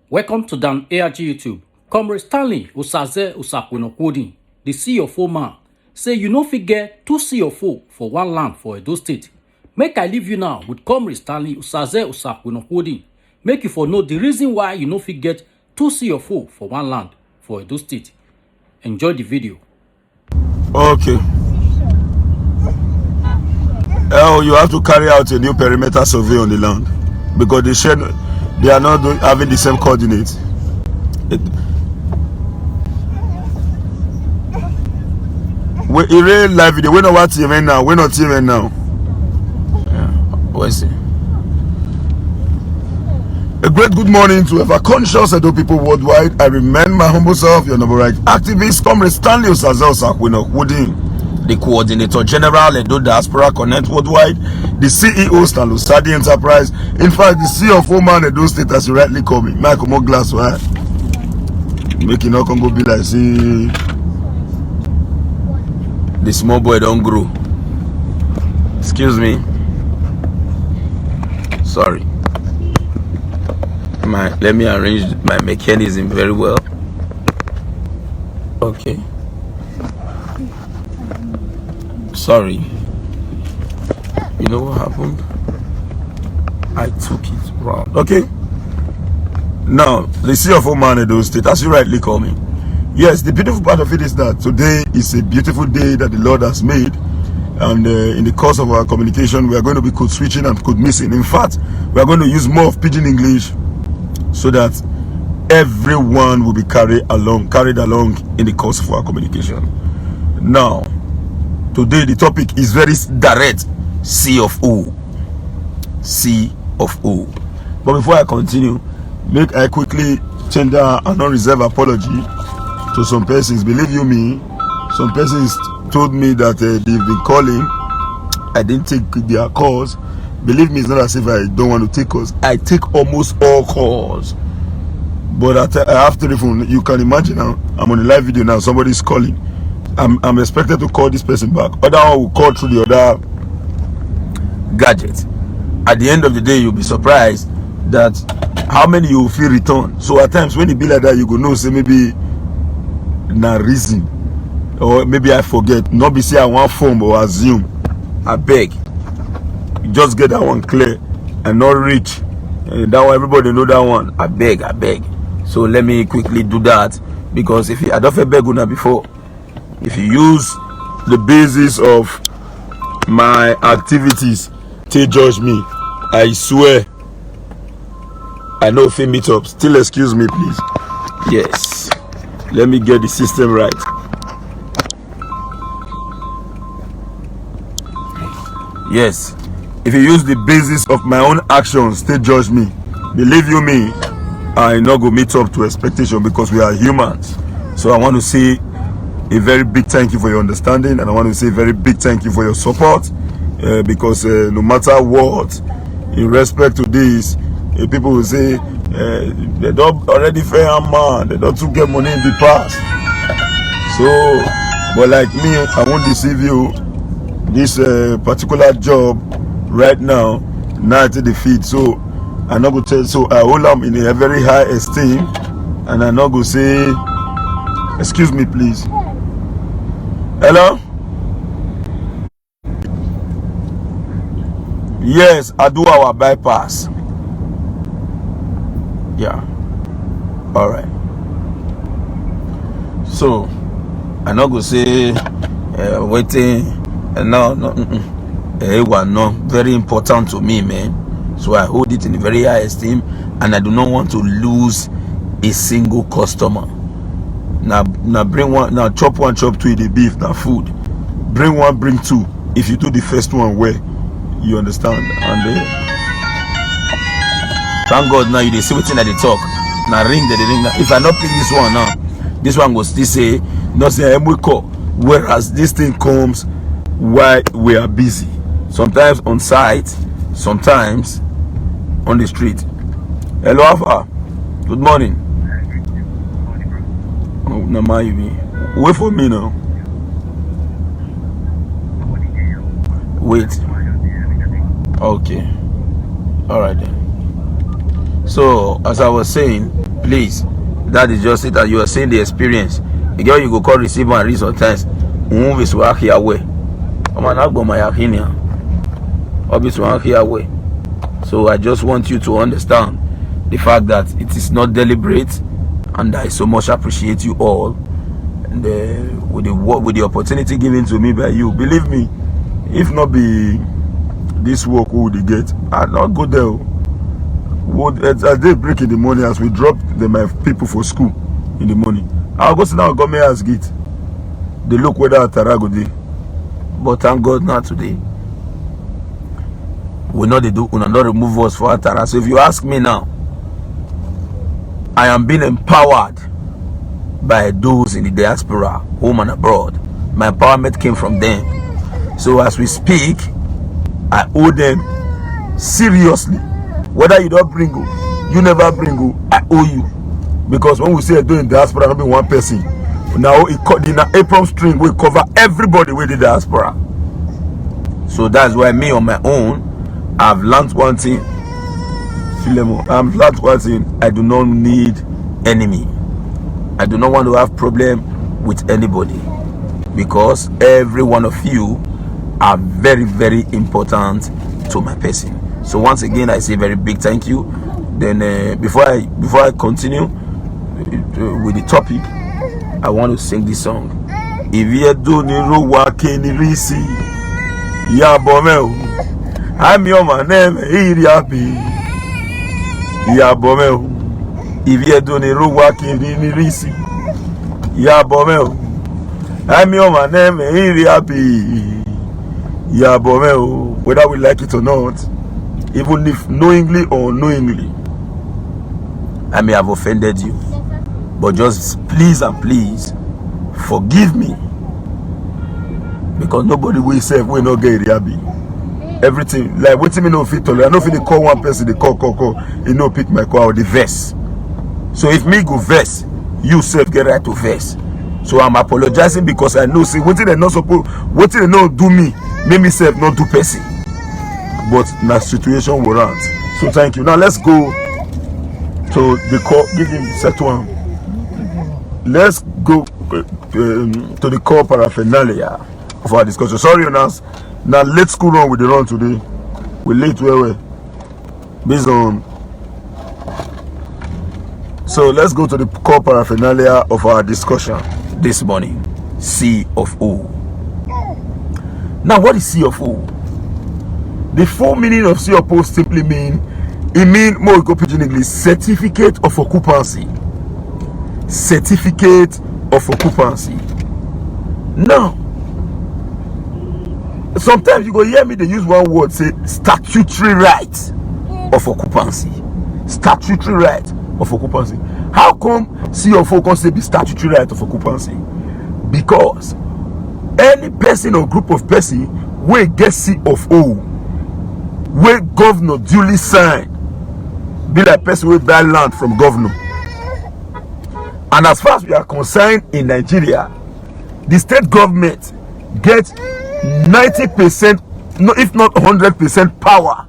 Welcome to Dan ARG YouTube. Comrade Stanley Osaze Osakwenokwodi, the CFO man, say you no fit get two CFO for one land for Edo State. Make I leave you now with Comrade Stanley Osaze Osakwenokwodi. Make you for know the reason why you no fit get two CFO for one land for Edo State. Enjoy the video. Okay. Oh, you have to carry out a new perimeter survey on the land because they are not having the same coordinates. We really live video. We know what TV now. We not TV now. Yeah. Where's it? A great good morning to ever conscious Edo people worldwide. I remain my humble self, your number right activist, Comrade Stanley Osaze Osakwenokwodi, the coordinator general Edo Diaspora Connect worldwide, the CEO Stanley Osadi Enterprise, in fact the CFO man Edo State, as you rightly call me. Michael Moglass, right? Making no Congo be like see the small boy don't grow. Excuse me. Sorry. Let me arrange my mechanism very well. Okay. Sorry. You know what happened? I took it wrong. Okay. Now, the CFO man Edo State, as you rightly call me. Yes, the beautiful part of it is that today is a beautiful day that the Lord has made. And in the course of our communication, we are going to be code switching and code missing. In fact, we are going to use more of Pidgin English so that everyone will be carried along in the course of our communication. Now, today the topic is very direct. C of O. C of O. But before I continue, make I quickly tender an unreserved apology to some persons. Believe you me, some persons told me that they've been calling. I didn't take their calls. Believe me, it's not as if I don't want to take calls. I take almost all calls. But I have telephone. You can imagine now, I'm on a live video now. Somebody's calling. I'm expected to call this person back. Other one will call through the other gadget. At the end of the day, you'll be surprised that how many you will feel return. So at times when it be like that, you go know, say maybe na reason, or maybe I forget. Not be say I want form or assume. I beg. You just get that one clear and not reach. And that one, everybody know that one. I beg. So let me quickly do that, because if I don't feel beg una before, if you use the basis of my activities to judge me, I swear I know if meet up. Still excuse me, please. Yes. Let me get the system right. Yes. If you use the basis of my own actions to judge me, believe you me, I not go meet up to expectation, because we are humans. So I want to say a very big thank you for your understanding, and I want to say a very big thank you for your support, because no matter what, in respect to this, people will say they don't already fair man, they don't too get money in the past. So, but like me, I won't deceive you. This particular job right now to the feed, so I'm not gonna tell. So I hold them in a very high esteem, and I'm not gonna say, excuse me, please. Hello. Yes, I do our bypass. Yeah. All right. So I'm not gonna say waiting. No. No, very important to me, man. So I hold it in a very high esteem, and I do not want to lose a single customer. Now bring one, now chop one, chop two, the beef, now food. Bring one, bring two. If you do the first one well, you understand. And thank God now you see waiting at the talk. Now ring the ring. Now, if I not pick this one now, this one will still say not say I'm call. Whereas this thing comes while we are busy. Sometimes on site, sometimes on the street. Hello, Alpha. Good morning. Oh, no, wait for me now. Wait. Okay. All right then. So as I was saying, please, that is just it. That you are saying the experience. The girl you go call receive and read sometimes. Movies work here way. I'm not going my opinion. Obviously, work here way. So I just want you to understand the fact that it is not deliberate, and I so much appreciate you all. And with the opportunity given to me by you, believe me, if not be this work who would get, I'd not go there. As they break in the morning, as we drop my people for school in the morning, I'll go sit down and government house gate. They look whether Tarago day. But thank God not today. We know they do not remove us for Atara. So if you ask me now, I am being empowered by those in the diaspora, home and abroad. My empowerment came from them. So as we speak, I owe them seriously. Whether you don't bring you never bring I owe you. Because when we say doing diaspora, not be one person. Now the apron string will cover everybody with the diaspora. So that's why me on my own, I've learned one thing. I've learned one thing. I do not need enemy. I do not want to have problem with anybody, because every one of you are very, very important to my person. So once again, I say very big thank you. Then before I continue with the topic, I want to sing this song. If you do no work in the risi, ya bomel, I'm your man name, Iriapi, ya bomel. If you do no work in the risi, ya bomel, I'm your man name, Iriapi, ya bomel. Whether we like it or not, even if knowingly or unknowingly, I may have offended you. But just please and please forgive me, because nobody will say we not get Iriabi. Everything like waiting me no fit to. I know if they call one person, they call, you know, pick my call or the verse. So if me go verse, you self get right to verse. So I'm apologizing, because I know see what they not supposed, what they not do me, make me self not do person. But na situation warrant. So thank you. Now let's go to the call. Give him set one. Let's go to the core paraphernalia of our discussion. Sorry, Jonas. Now let's go on with the run today. We're late where based on. So let's go to the core paraphernalia of our discussion this morning. C of O. Now, what is C of O? The full meaning of C of O simply mean, it means more go pidgin English, certificate of occupancy. Certificate of occupancy. Now, sometimes you go hear me, they use one word, say statutory right of occupancy. Statutory right of occupancy. How come C of O can say be statutory right of occupancy? Because any person or group of person will get C of O, where governor duly sign, be like person will buy land from governor. And as far as we are concerned in Nigeria, the state government gets 90%, no, if not 100% power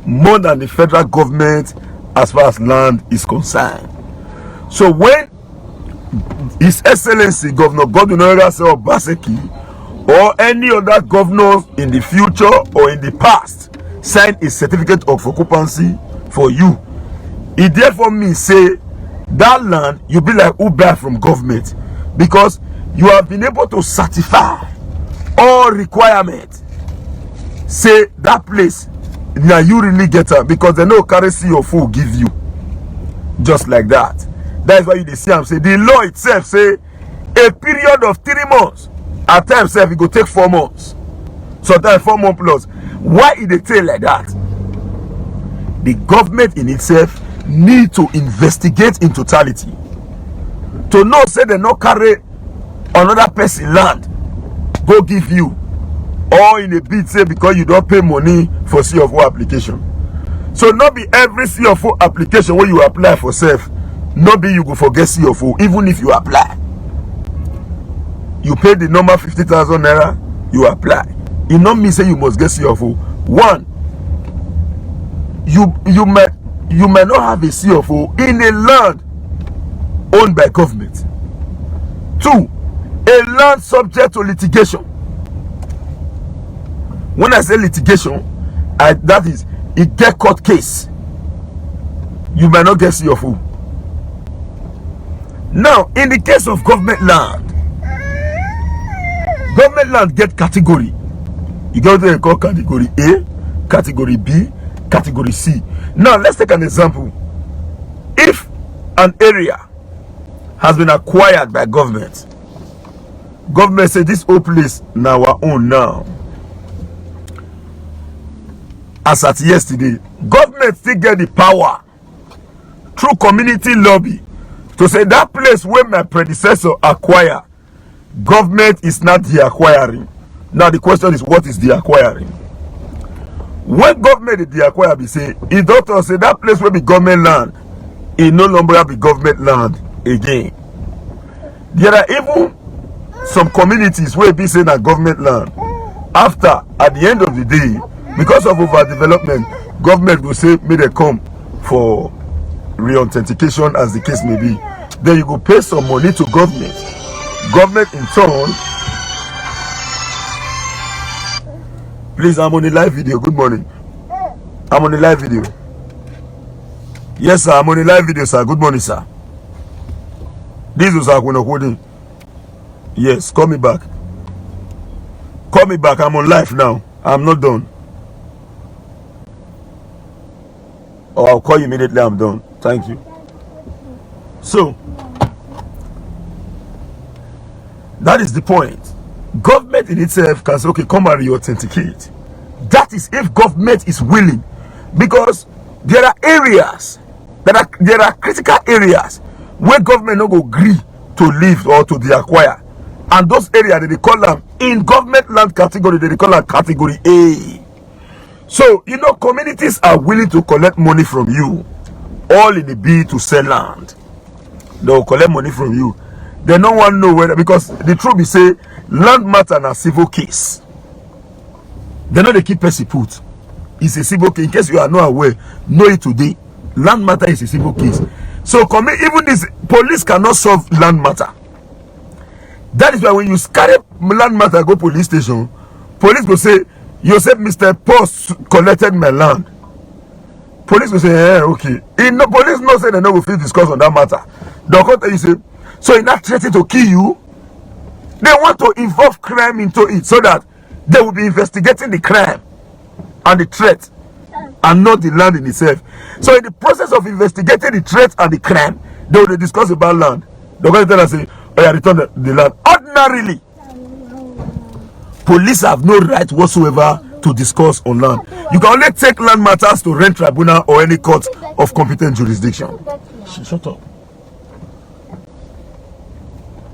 more than the federal government as far as land is concerned. So when His Excellency Governor Godwin Obaseki or any other governor in the future or in the past sign a certificate of occupancy for you, it therefore means say that land you be like who buy from government, because you have been able to certify all requirements. Say that place now you really get her, because they no carry C of O give you just like that. That is why you see I'm say the law itself say a period of 3 months. At times it go take 4 months. Sometimes 4 months plus. Why it they take like that? The government in itself need to investigate in totality to know say they not carry another person land go give you, or in a bid say because you don't pay money for C of O application. So not be every C of O application where you apply for self, not be you go forget C of O. Even if you apply, you pay the number 50,000 naira, you apply. It not mean say you must get C of O. One, you may not have a C of O in a land owned by government. 2, a land subject to litigation. When I say litigation, that is, it get court case. You might not get CFO. Now, in the case of government land get category. You get what they call category A, category B, category C. Now, let's take an example. If an area has been acquired by government say this whole place now our own now. As at yesterday, government still get the power through community lobby to say that place where my predecessor acquire, government is not the acquiring. Now the question is, what is the acquiring? When government is the acquire, be say, if doctor say that place will be government land, it no longer be government land again. There are even some communities where be saying that government land. After, at the end of the day, because of overdevelopment, government will say, may they come for re-authentication, as the case may be. Then you go pay some money to government. Government in turn. Please, I'm on a live video. Good morning. I'm on a live video. Yes, sir. I'm on a live video, sir. Good morning, sir. This is Akuno. Yes, call me back. Call me back. I'm on live now. I'm not done. Or I'll call you immediately. I'm done. Thank you. So, that is the point. Government in itself can say, okay, come and re-authenticate. That is if government is willing, because there are areas there are critical areas where government no go agree to live or to the acquire, and those areas they call them in government land category, they call them category A. So you know, communities are willing to collect money from you, all in the bid to sell land. They will collect money from you. They don't want to know whether, because the truth is say land matter and a civil case. They know they keep person put. It's a civil case. In case you are not aware, know it today. Land matter is a civil case. So even this police cannot solve land matter. That is why when you carry land matter go police station, police will say, you said Mr. Post collected my land. Police will say, okay. Police no say they no will feel discuss on that matter. The court you say, so in that threatening to kill you, they want to involve crime into it so that they will be investigating the crime and the threat and not the land in itself. So in the process of investigating the threat and the crime, they will discuss about land. They're going to tell us, say, oh yeah, return the land. Ordinarily, police have no right whatsoever to discuss on land. You can only take land matters to rent tribunal or any court of competent jurisdiction. Shut up.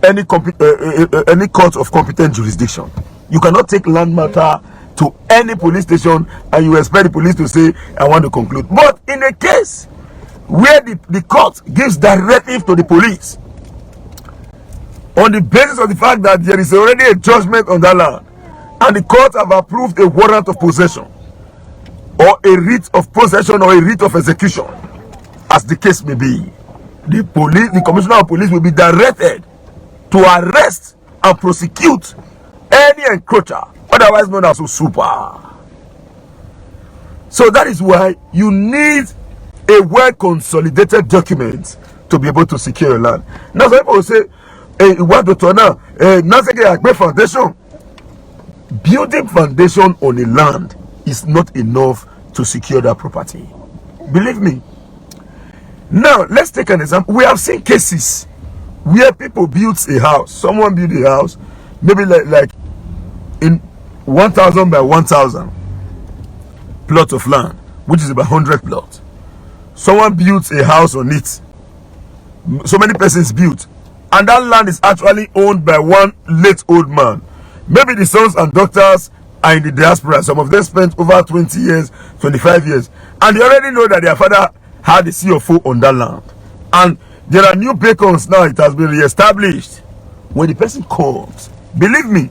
Any court of competent jurisdiction. You cannot take land matter to any police station and you expect the police to say, I want to conclude. But in a case where the court gives directive to the police on the basis of the fact that there is already a judgment on that land and the court have approved a warrant of possession or a writ of possession or a writ of execution, as the case may be, the commissioner of police will be directed to arrest and prosecute any encroacher, otherwise known as a super. So that is why you need a well-consolidated document to be able to secure your land. Now some people will say, hey, you want to turn out a foundation. Building foundation on a land is not enough to secure that property. Believe me. Now let's take an example. We have seen cases where people built a house. Someone built a house, maybe like in 1,000 by 1,000 plot of land, which is about 100 plots. Someone built a house on it. So many persons built, and that land is actually owned by one late old man. Maybe the sons and daughters are in the diaspora. Some of them spent over 20 years, 25 years, and they already know that their father had a CFO on that land. And there are new beacons now. It has been re-established. When the person comes, believe me,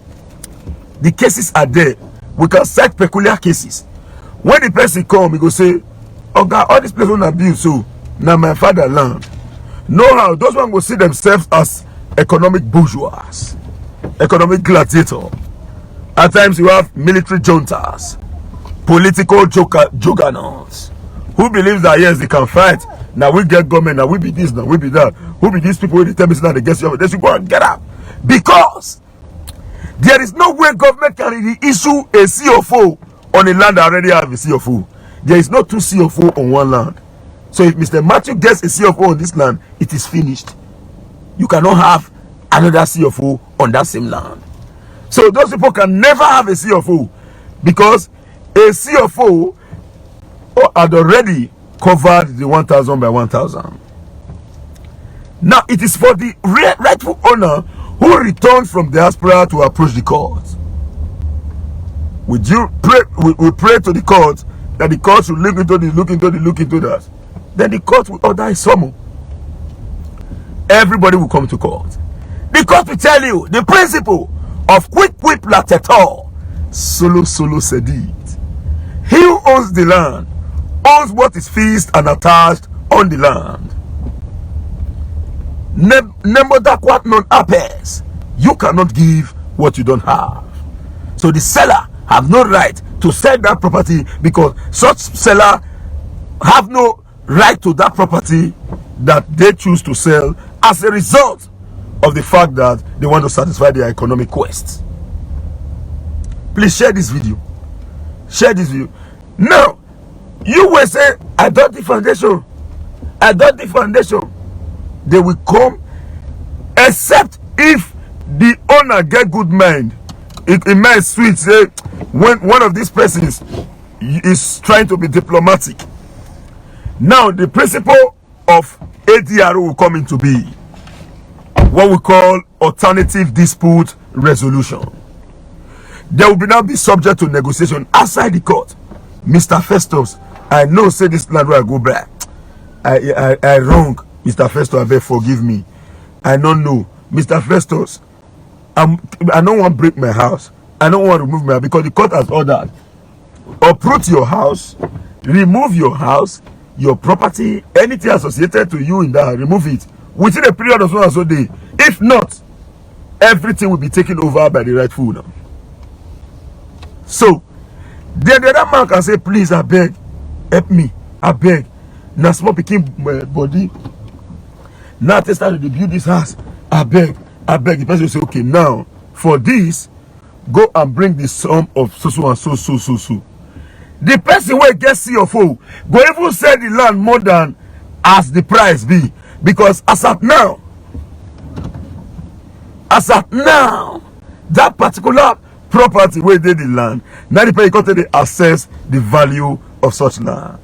the cases are there. We can cite peculiar cases. When the person comes, he go say, oh God, all these people are built, so now my father land. know how those ones will see themselves as economic bourgeois, economic gladiator. At times you have military juntas, political juggernauts, who believes that yes, they can fight. Now we get government, now we be this, now we be that. Who be these people who tell me now they get you? They should go and get up. Because there is no way government can issue a CFO on a land that already have a CFO. There is no two CFO on one land. So if Mr. Matthew gets a CFO on this land, it is finished. You cannot have another CFO on that same land. So those people can never have a CFO because a CFO had already covered the 1,000 by 1,000. Now it is for the rightful owner who returned from diaspora to approach the court. We pray to the court that the court should look into that. Then the court will order a summons. Everybody will come to court. The court will tell you the principle of quick latetor, solo sedit. He who owns the land owns what is fixed and attached on the land. Nemo daquat non apes. You cannot give what you don't have. So the seller have no right to sell that property because such seller have no right to that property that they choose to sell as a result of the fact that they want to satisfy their economic quest. Please share this video. Share this video. Now, you will say, I done the foundation. I done the foundation. They will come, except if the owner get good mind. It might sweet say when one of these persons is trying to be diplomatic. Now the principle of ADRO will come into being. What we call alternative dispute resolution. There will now be subject to negotiation outside the court. Mr. Festus, I know say this land where I go back. I wrong. Mr. Festus, I beg forgive me. I don't know. Mr. Festus, I don't want to break my house. I don't want to remove my house because the court has ordered. Uproot your house, remove your house, your property, anything associated to you in that, remove it within a period of so and so day. If not, everything will be taken over by the rightful owner. So, the other man can say, please, I beg, help me, I beg. Now, small picking body. Now, I start to build this house. I beg. The person will say, okay, now, for this, go and bring the sum of so and so. The person will get CFO, go even sell the land more than as the price be. Because as at now, that particular property where they the land, now the person they assess the value of such land.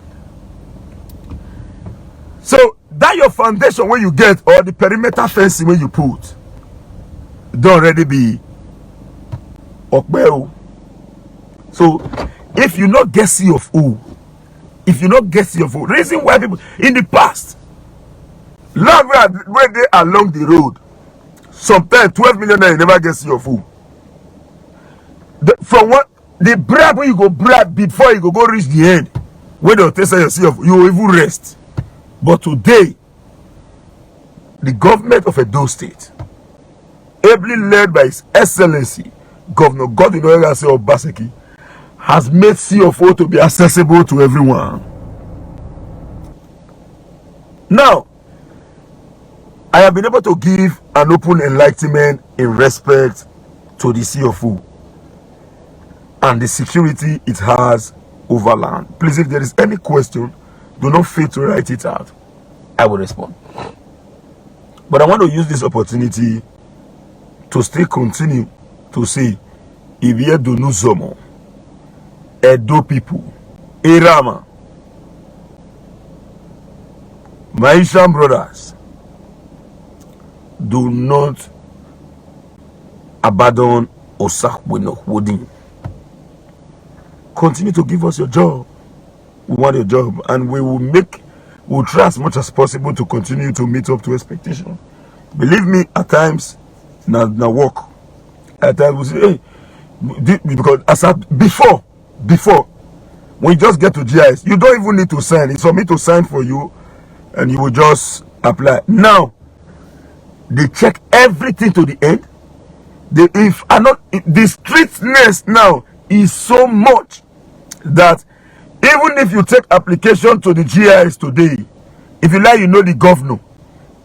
So that your foundation where you get or the perimeter fencing where you put don't already be okbeo. So if you not get CFO, reason why people in the past land where they along the road, sometimes 12 million you never get CFO. From what the bribe when you go bribe before you go reach the end, when they'll test your CFO, you will even rest. But today, the government of Edo State, ably led by His Excellency Governor Godwin Oyeyase Obaseki, has made CFO to be accessible to everyone. Now, I have been able to give an open enlightenment in respect to the CFO and the security it has over land. Please, if there is any question, do not fail to write it out. I will respond. But I want to use this opportunity to still continue to say, Ibie Donu Zomo, Edo people, Irama, my Islam brothers, do not abandon Osakwenokwodin. Continue to give us your job. We want your job, and we'll try as much as possible to continue to meet up to expectation. Believe me, at times, now work. At times we say, hey, because as before, when you just get to GIS, you don't even need to sign. It's for me to sign for you, and you will just apply. Now, they check everything to the end. If are not the strictness now is so much that even if you take application to the GIS today, if you like, you know the governor.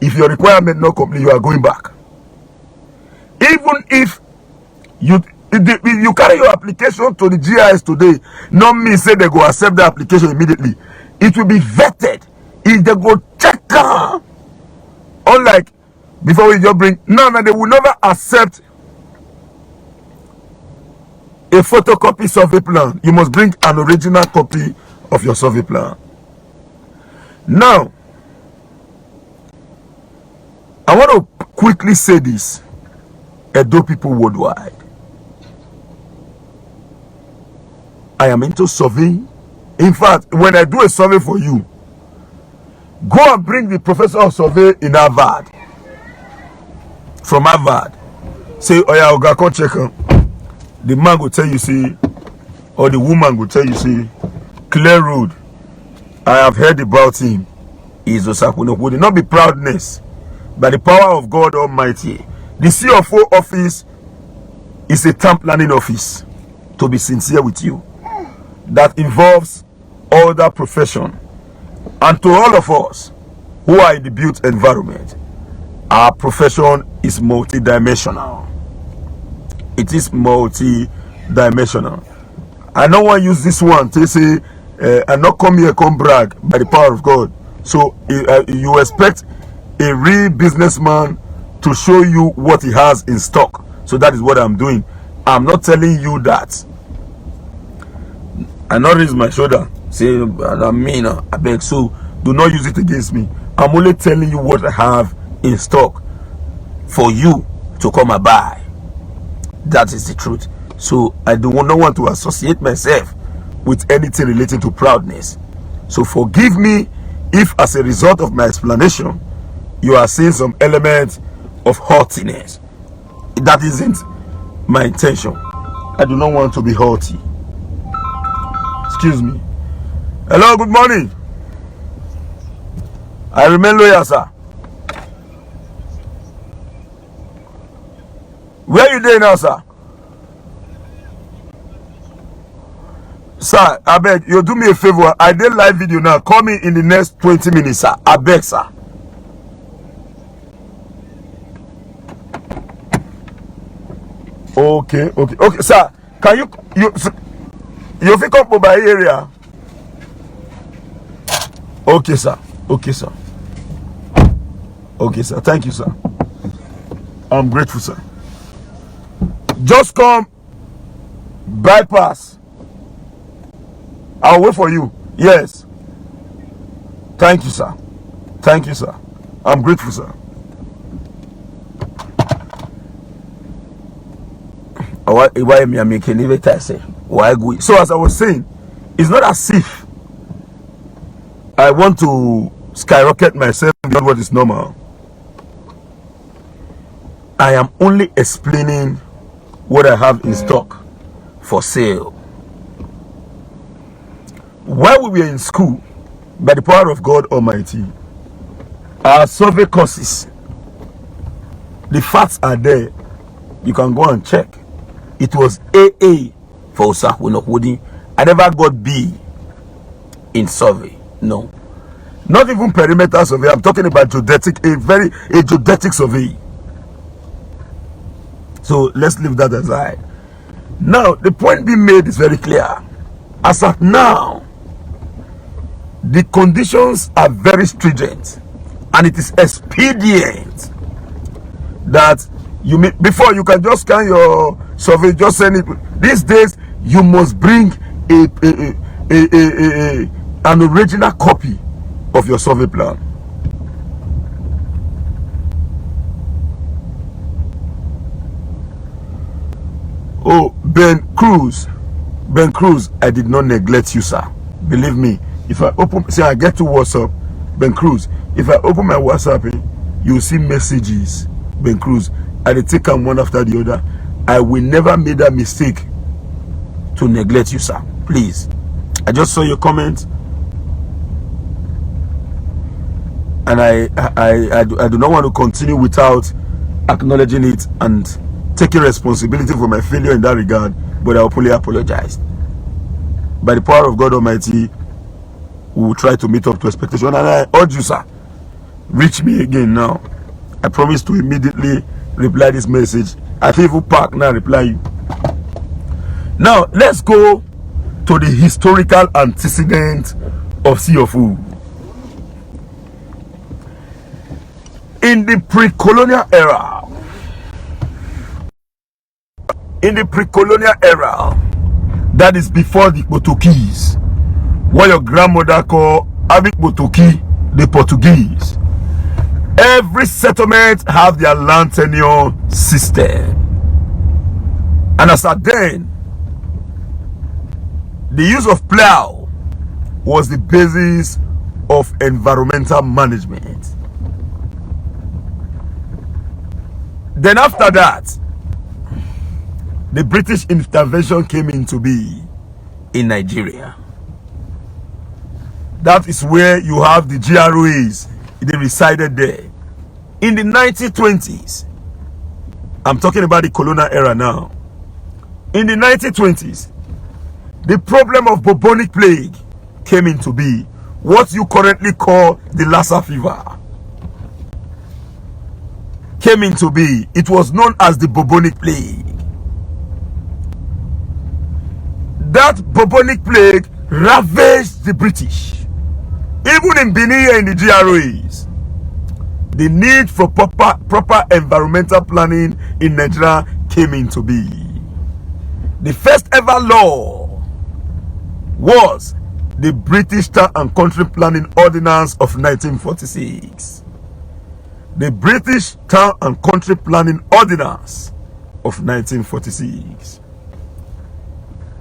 If your requirement not complete, you are going back. Even if you carry your application to the GIS today, not mean say they go accept the application immediately. It will be vetted. If they go check, unlike before we just bring, no, they will never accept a photocopy survey plan. You must bring an original copy of your survey plan. Now, I want to quickly say this. Edo people worldwide, I am into surveying. In fact, when I do a survey for you, go and bring the professor of survey in Harvard, from Harvard. Say, oh yeah, Oga, come check him. The man will tell you, see, or the woman will tell you, see, clear road. I have heard about him. He is Osakwuno. Would it not be proudness, by the power of God Almighty? The CFO office is a town planning office, to be sincere with you, that involves all that profession. And to all of us who are in the built environment, our profession is multidimensional. It is multi-dimensional. I don't want to use this one to say, I not come here, come brag by the power of God. So you expect a real businessman to show you what he has in stock. So that is what I'm doing. I'm not telling you that. I not raise my shoulder, say, I mean, I beg, so do not use it against me. I'm only telling you what I have in stock for you to come and buy. That is the truth. So I do not want to associate myself with anything related to proudness. So forgive me if as a result of my explanation you are seeing some element of haughtiness. That isn't my intention. I do not want to be haughty. Excuse me. Hello, good morning. I remain loyal, sir. Where you there now, sir? Sir, I beg you, do me a favor. I did live video now. Call me in the next 20 minutes, sir. I beg, sir. Okay, sir. Can you pick up my area? Okay, sir. Okay, sir. Thank you, sir. I'm grateful, sir. Just come bypass. I'll wait for you. Yes. Thank you, sir. I'm grateful, sir. So as I was saying, it's not as if I want to skyrocket myself beyond what is normal. I am only explaining what I have in stock for sale. While we were in school, by the power of God Almighty, our survey courses, the facts are there. You can go and check. It was AA for Osakwuno. I never got B in survey. No. Not even perimeter survey. I'm talking about geodetic, a geodetic survey. So let's leave that aside. Now, the point being made is very clear. As of now, the conditions are very stringent, and it is expedient that you before you can just scan your survey, just send it. These days, you must bring an original copy of your survey plan. Oh, Ben Cruz, I did not neglect you, sir. Believe me. If I open, see, I get to WhatsApp, Ben Cruz. If I open my WhatsApp, you will see messages, Ben Cruz. I take them one after the other. I will never make that mistake to neglect you, sir. Please. I just saw your comment. and I do not want to continue without acknowledging it and taking responsibility for my failure in that regard, but I openly apologize. By the power of God Almighty, we will try to meet up to expectation, and I urge you, sir, reach me again now. I promise to immediately reply this message. I think if you park now, reply you. Now let's go to the historical antecedent of Sea of O. In the pre-colonial era, that is before the Portuguese, what your grandmother called Abik Botoki, the Portuguese, every settlement have their land tenure system. And as at then, the use of plow was the basis of environmental management. Then after that, the British intervention came into being in Nigeria. That is where you have the GROs. They resided there. In the 1920s, I'm talking about the colonial era now. In the 1920s, the problem of bubonic plague came into being. What you currently call the Lassa fever came into being. It was known as the bubonic plague. That bubonic plague ravaged the British. Even in Benin and the GROs, the need for proper environmental planning in Nigeria came into being. The first ever law was the British Town and Country Planning Ordinance of 1946. The British Town and Country Planning Ordinance of 1946,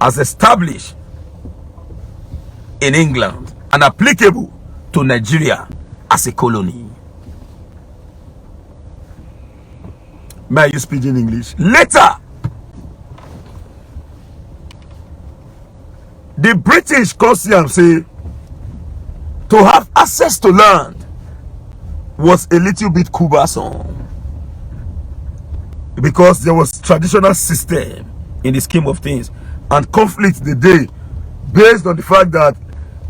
as established in England and applicable to Nigeria as a colony. May you speak in English? Later, the British considered say to have access to land was a little bit cumbersome, because there was traditional system in the scheme of things, and conflict the day based on the fact that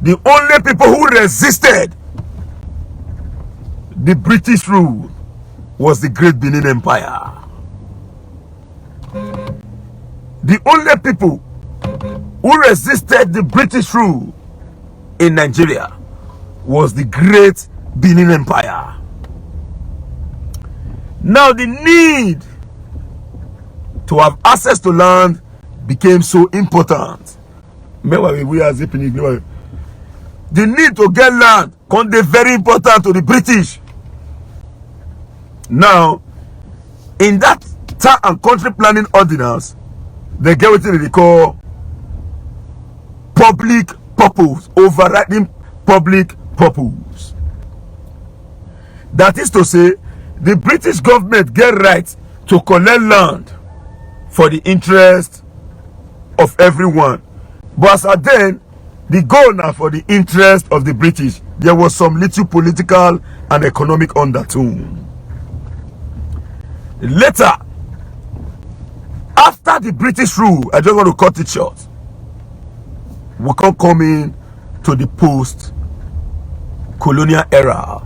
the only people who resisted the British rule was the Great Benin Empire. The only people who resisted the British rule in Nigeria was the Great Benin Empire. Now the need to have access to land became so important. The need to get land became very important to the British. Now, in that Town and Country Planning Ordinance, they get what they call public purpose, overriding public purpose. That is to say, the British government get right to collect land for the interest of everyone. But as then, the goal now for the interest of the British, there was some little political and economic undertone. Later, after the British rule, I just want to cut it short, we can come in to the post-colonial era.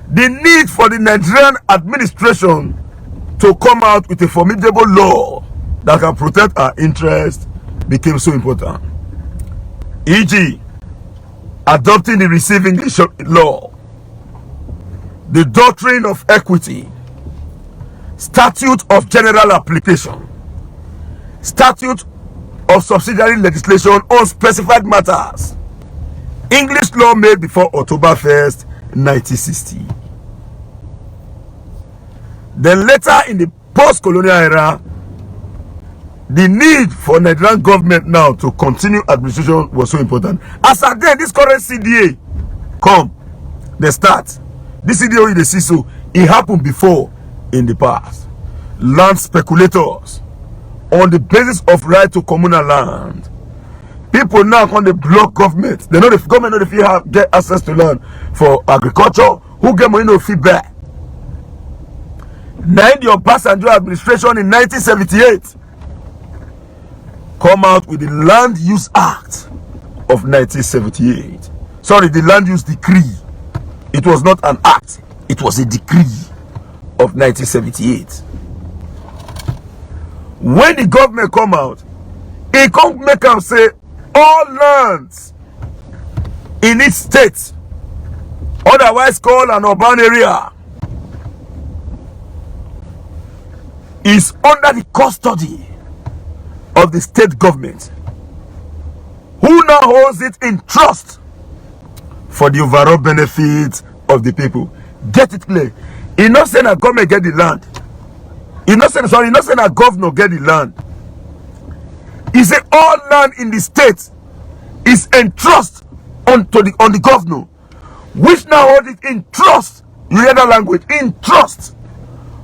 The need for the Nigerian administration to come out with a formidable law that can protect our interests became so important. E.g., adopting the Receive English law, the doctrine of equity, statute of general application, statute of subsidiary legislation on specified matters, English law made before October 1st, 1960. Then later in the post-colonial era, the need for Nigerian government now to continue administration was so important. As again, this current CDA come, they start. This CDA they see, so it happened before in the past. Land speculators on the basis of right to communal land. People now on the block government. They know the government know if you have get access to land for agriculture who get money no feedback. Now the Obasanjo administration in 1978 come out with the Land Use Act of 1978. Sorry, the Land Use Decree. It was not an act, it was a decree of 1978. When the government come out, it come make them say all lands in each state, otherwise called an urban area, is under the custody of the state government, who now holds it in trust for the overall benefit of the people. Get it clear. He not saying that government get the land. He not saying, sorry, he not saying that governor get the land. He said all land in the state is in trust on the governor, which now hold it in trust. You hear that language? In trust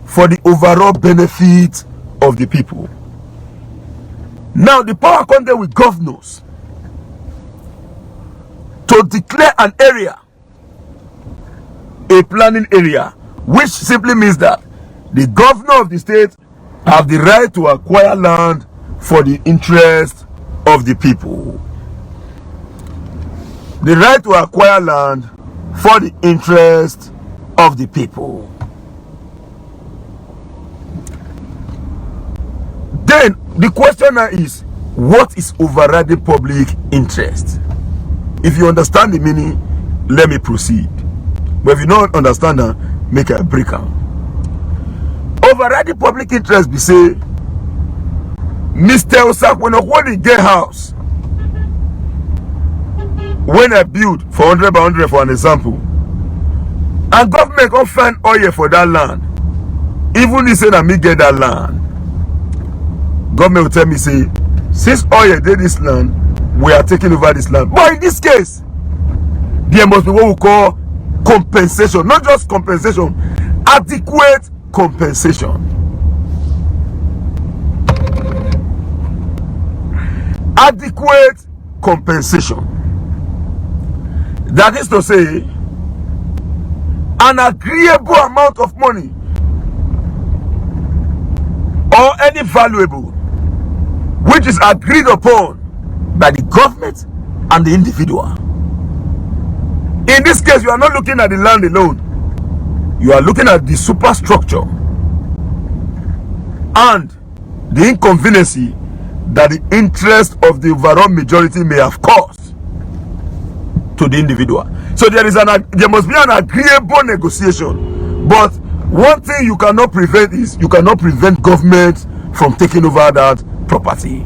for the overall benefit of the people. Now the power comes there with governors to declare an area a planning area, which simply means that the governor of the state have the right to acquire land for the interest of the people. The right to acquire land for the interest of the people. Then the question now is, what is overriding public interest? If you understand the meaning, let me proceed. But if you don't understand that, make a break out. Overriding public interest be say, Mr. Osakwenokwodi get house when I build for 100 by 100 for an example, and government can find oil for that land, even if say that me get that land, government will tell me, say, since oil did this land, we are taking over this land. But in this case, there must be what we call compensation. Not just compensation, adequate compensation. Adequate compensation. That is to say, an agreeable amount of money or any valuable which is agreed upon by the government and the individual. In this case, you are not looking at the land alone. You are looking at the superstructure and the inconveniency that the interest of the overall majority may have caused to the individual. So there must be an agreeable negotiation. But one thing you cannot prevent is, you cannot prevent government from taking over that property.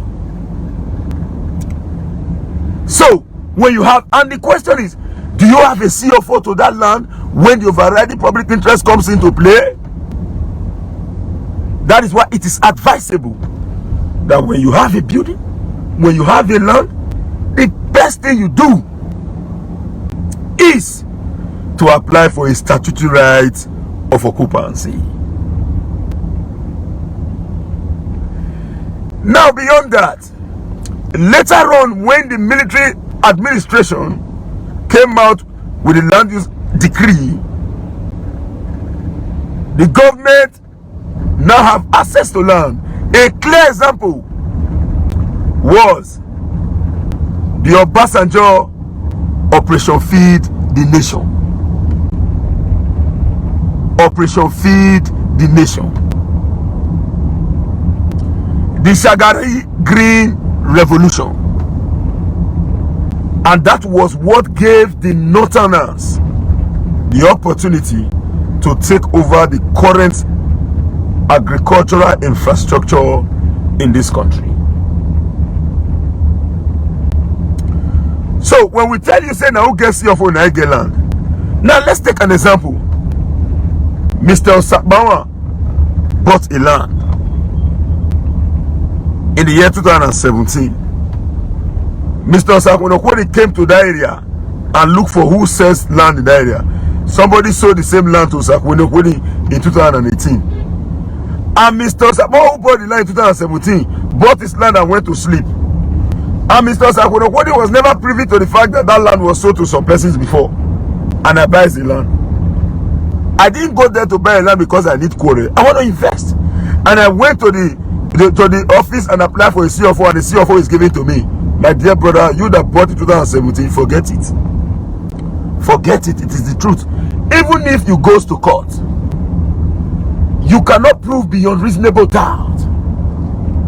So when you have, and the question is, do you have a CFO to that land when the overriding public interest comes into play? That is why it is advisable that when you have a building, when you have a land, the best thing you do is to apply for a statutory right of occupancy. Now beyond that, later on, when the military administration came out with the land use decree, the government now have access to land. A clear example was the Obasanjo Operation Feed the Nation. Operation Feed the Nation. The Shagari Green Revolution. And that was what gave the Northerners the opportunity to take over the current agricultural infrastructure in this country. So when we tell you, say, now who gets your phone, I get land. Now let's take an example. Mr. Osakbawa bought a land in the year 2017. Mr. Osakbawa came to that area and looked for who sells land in that area. Somebody sold the same land to Osakbawa in 2018. And Mr. Osakbawa, who bought the land in 2017, bought his land and went to sleep. And Mr. Osakbawa was never privy to the fact that that land was sold to some persons before and advised the land. I didn't go there to buy a land because I need quarry. I want to invest. And I went to the office and applied for a CFO, and the CFO is giving to me. My dear brother, you that bought it 2017, forget it. Forget it. It is the truth. Even if you goes to court, you cannot prove beyond reasonable doubt.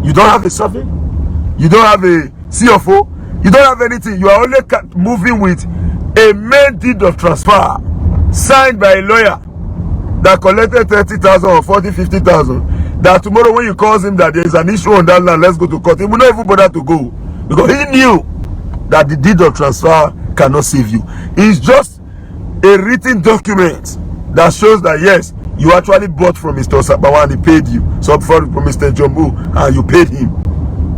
You don't have a survey. You don't have a CFO. You don't have anything. You are only moving with a main deed of transfer signed by a lawyer that collected 30,000 or 40, 50,000. That tomorrow when you call him that there is an issue on that land, let's go to court. He will not even bother to go because he knew that the deed of transfer cannot save you. It's just a written document that shows that yes, you actually bought from Mr. Osabawa and he paid you. So from Mr. Jumbo and you paid him.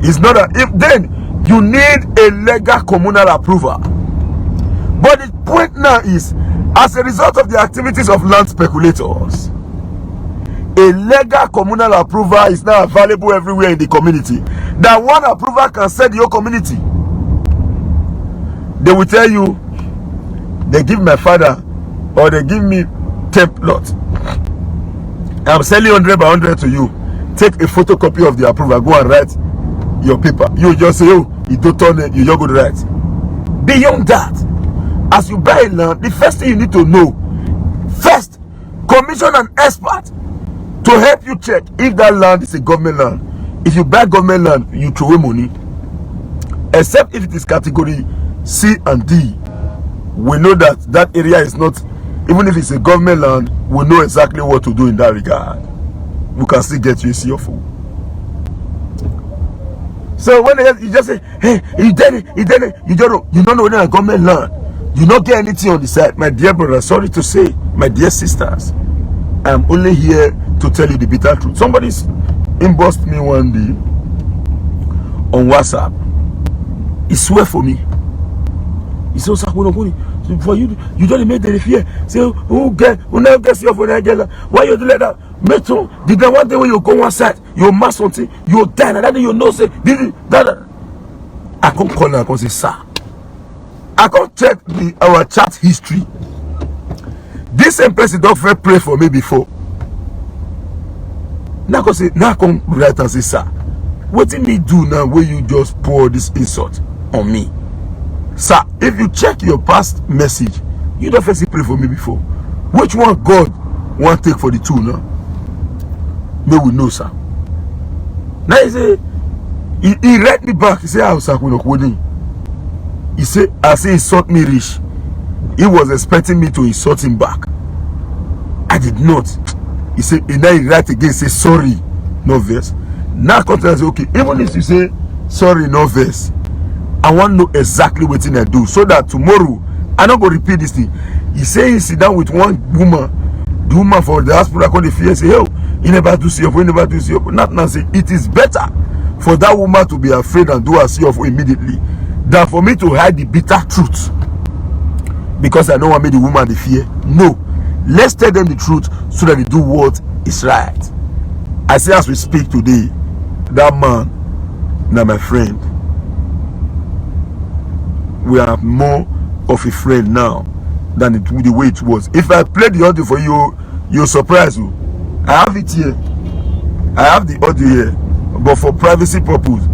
It's not that. If then you need a legal communal approval. But the point now is, as a result of the activities of land speculators, a legal communal approval is now available everywhere in the community. That one approval can set your community. They will tell you, they give my father or they give me 10 plots. I'm selling 100 by 100 to you. Take a photocopy of the approval. Go and write your paper. You just say, oh, you don't turn it. You just go to write. Beyond that, as you buy land, the first thing you need to know, first, commission an expert to help you check if that land is a government land. If you buy government land, you throw away money. Except if it is category C and D. We know that that area is not, even if it's a government land, we know exactly what to do in that regard. We can still get you a CFO. So when you just say, hey, you did it, you don't know when a government land, you don't get anything on the side. My dear brother, sorry to say, my dear sisters, I'm only here to tell you the bitter truth. Somebody's inboxed me one day on WhatsApp. He swear for me. He said, for you don't make the fear. Say, who never gets your phone? Why you do like that? Metro, did that one day when you go one side, you mass something, you die, and that day you know, say, that. I can't call her, I can't say, sir. I can't check our chat history. This same person don't fair pray for me before. Now I come write and say, sir, what did me do now where you just pour this insult on me? Sir, if you check your past message, you don't first pray for me before. Which one God want take for the two now? May we know, sir. Now he say, he write me back. He say, I was quoting. He say, I say insult me rich. He was expecting me to insult him back. I did not. He said, and then he write again, say sorry, no verse. Now come to say, okay, even if you say sorry, no verse, I want to know exactly what I do, so that tomorrow I not go repeat this thing. He say he sit down with one woman, the woman for the diaspora called the fear, say, oh, you never do see you never do see you. Not now say it is better for that woman to be afraid and do a see of immediately than for me to hide the bitter truth because I don't want me the woman the fear. No, let's tell them the truth so that they do what is right. I say as we speak today, that man, now my friend, we are more of a friend now than the way it was. If I play the audio for you, you'll surprise you. I have it here. I have the audio here, but for privacy purpose.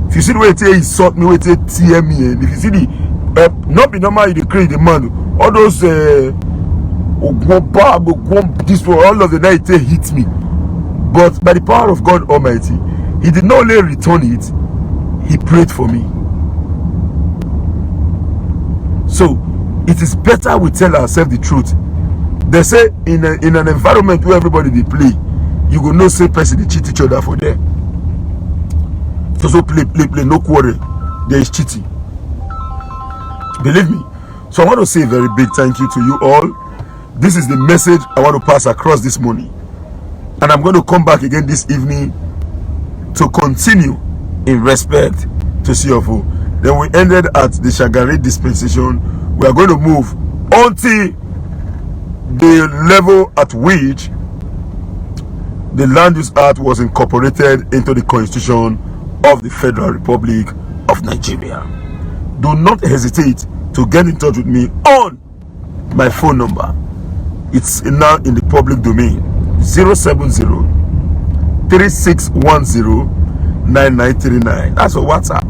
If you see the way it insult me, way it tear me, and if you see the not be normal, you create the man. All those this for all of the night it hit me. But by the power of God Almighty, He did not only return it, He prayed for me. So it is better we tell ourselves the truth. They say in an environment where everybody they play, you go no say person they cheat each other for them. So play, no quarrel. There is cheating. Believe me. So I want to say a very big thank you to you all. This is the message I want to pass across this morning. And I'm going to come back again this evening to continue in respect to CFO. Then we ended at the Shagari dispensation. We are going to move until the level at which the Land Use Act was incorporated into the Constitution of the Federal Republic of Nigeria. Do not hesitate to get in touch with me on my phone number It's now in the public domain. 070-3610-9939. That's your WhatsApp.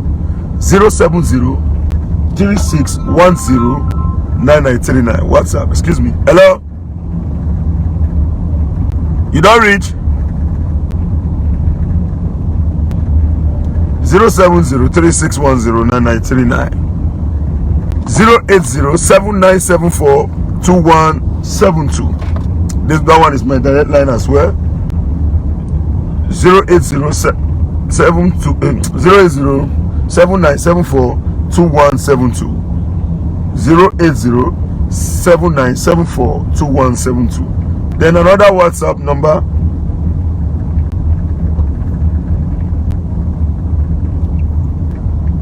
070-3610-9939. WhatsApp. Excuse me. Hello? You don't reach? 070-3610-9939. 080-7974-2172. That one is my direct line as well. 080-7974-2172. 080-7974-2172. Then another WhatsApp number.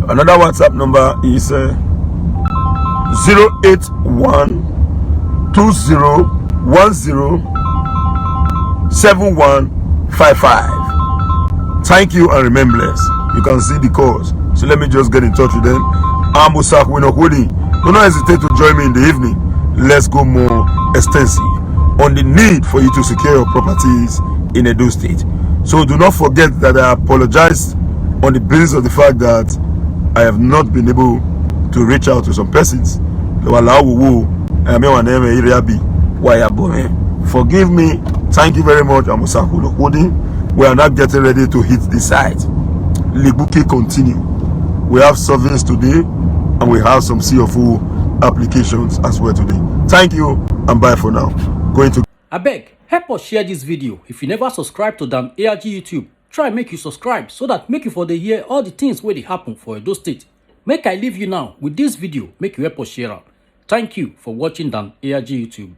Another WhatsApp number is 081-2010-7155. Thank you and remain blessed. You can see the calls. So let me just get in touch with them. I'm Usakwino Kwudi. Do not hesitate to join me in the evening. Let's go more extensive on the need for you to secure your properties in Edo State. So do not forget that I apologize on the basis of the fact that I have not been able to reach out to some persons. Forgive me. Thank you very much. I'm Usakwino Kwudi. We are now getting ready to hit the site. Libuke continue. We have surveys today and we have some CFO applications as well today. Thank you and bye for now. Going to Abeg, help us share this video. If you never subscribe to Dan ARG YouTube, try make you subscribe so that make you for the hear all the things where they happen for Edo State. Make I leave you now with this video, make you help us share out. Thank you for watching Dan ARG YouTube.